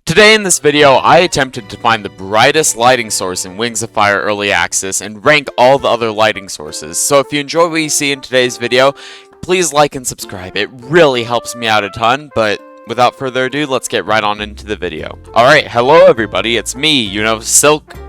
Today in this video, I attempted to find the brightest lighting source in Wings of Fire Early Access and rank all the other lighting sources. So if you enjoy what you see in today's video, please like and subscribe. It really helps me out a ton, but without further ado, let's get right on into the video. Alright, hello everybody, it's me,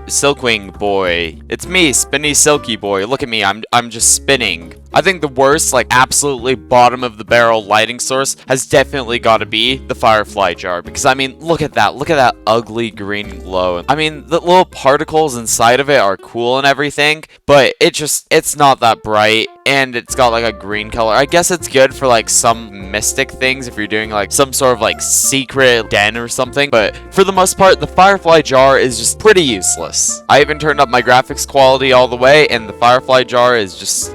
Silkwing boy. It's me, Spinny Silky boy. Look at me, I'm just spinning. I think the worst, like absolutely bottom of the barrel lighting source has definitely got to be the Firefly jar, because I mean, look at that ugly green glow. I mean, the little particles inside of it are cool and everything, but it's not that bright, and it's got like a green color. I guess it's good for like some mystic things if you're doing like some sort of like secret den or something, but for the most part, the Firefly jar is just pretty useless. I even turned up my graphics quality all the way, and the Firefly jar is just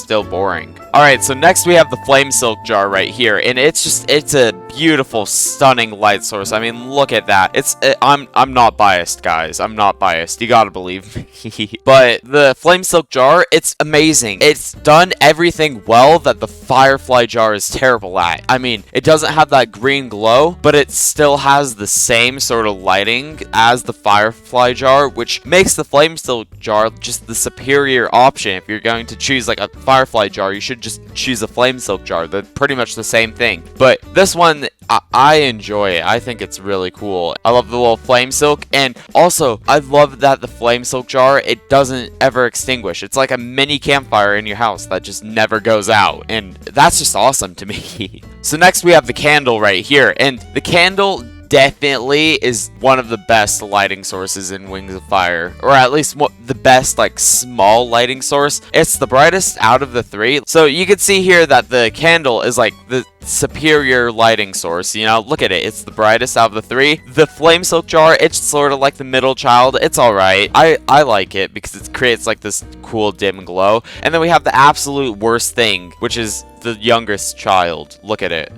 still boring. Alright, so next we have the Flame Silk jar right here, and it's a beautiful, stunning light source. I mean, look at that. I'm not biased, guys. I'm not biased. You gotta believe me. But the Flame Silk jar, it's amazing. It's done everything well that the Firefly jar is terrible at. I mean, it doesn't have that green glow, but it still has the same sort of lighting as the Firefly jar, which makes the Flame Silk jar just the superior option. If you're going to choose like a Firefly jar, you should just choose a Flame Silk jar. They're pretty much the same thing. But this one, I enjoy it. I think it's really cool. I love the little Flame Silk, and also I love that the Flame Silk jar, it doesn't ever extinguish. It's like a mini campfire in your house that just never goes out, and that's just awesome to me. So next we have the candle right here, and the candle definitely is one of the best lighting sources in Wings of Fire, or at least the best like small lighting source. It's the brightest out of the three, so you can see here that the candle is like the superior lighting source. You know, look at it, it's the brightest out of the three. The Flame Silk jar, it's sort of like the middle child. It's alright. I like it because it creates like this cool dim glow. And then we have the absolute worst thing, which is the youngest child. Look at it,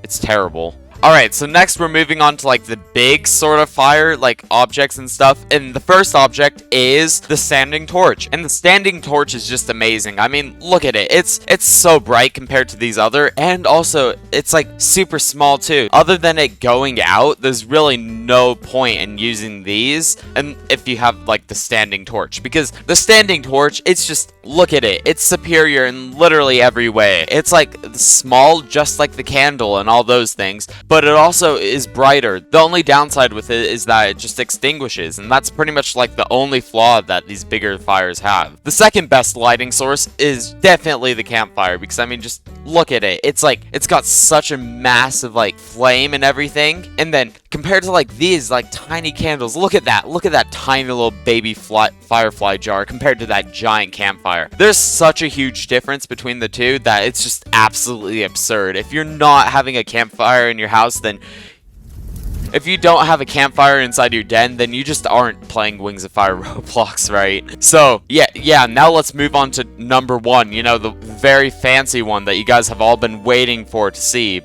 it's terrible. Alright, so next we're moving on to like the big sort of fire, like objects and stuff. And the first object is the standing torch. And the standing torch is just amazing. I mean, look at it. It's so bright compared to these other, and also it's like super small too. Other than it going out, there's really no point in using these and if you have like the standing torch, because the standing torch, it's just, look at it. It's superior in literally every way. It's like small, just like the candle and all those things, but it also is brighter. The only downside with it is that it just extinguishes, and that's pretty much like the only flaw that these bigger fires have. The second best lighting source is definitely the campfire, because I mean, just look at it. It's like, it's got such a massive like flame and everything, and then compared to like these like tiny candles, look at that tiny little baby firefly jar compared to that giant campfire. There's such a huge difference between the two that it's just absolutely absurd. If you're not having a campfire in your house, then if you don't have a campfire inside your den, then you just aren't playing Wings of Fire Roblox, right? So, yeah, now let's move on to number one, you know, the very fancy one that you guys have all been waiting for to see.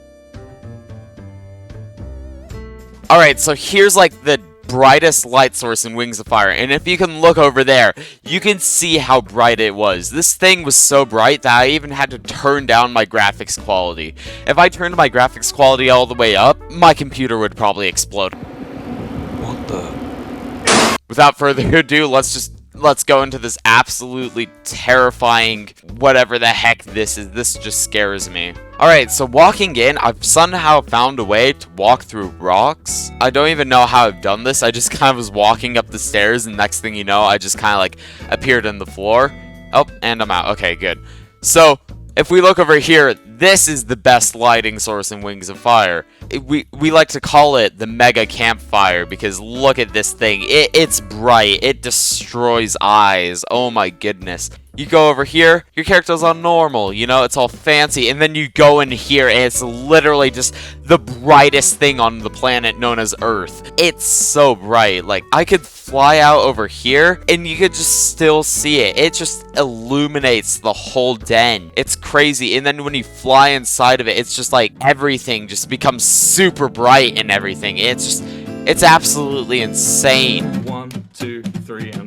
Alright, so here's like the brightest light source in Wings of Fire, and if you can look over there, you can see how bright it was. This thing was so bright that I even had to turn down my graphics quality. If I turned my graphics quality all the way up, my computer would probably explode. What the? Without further ado, let's go into this absolutely terrifying whatever the heck this is. This just scares me. Alright, so walking in, I've somehow found a way to walk through rocks. I don't even know how I've done this. I just kind of was walking up the stairs, and next thing you know, I just kind of like appeared in the floor. Oh, and I'm out. Okay, good. So, if we look over here, this is the best lighting source in Wings of Fire. We like to call it the mega campfire, because look at this thing. It's bright. It destroys eyes. Oh my goodness. You go over here, your character's on normal, you know, it's all fancy, and then you go in here, and it's literally just the brightest thing on the planet known as Earth. It's so bright. Like, I could fly out over here, and you could just still see it. It just illuminates the whole den. It's crazy, and then when you fly inside of it, it's just like everything just becomes super bright and everything. It's absolutely insane. 1, 2, 3, and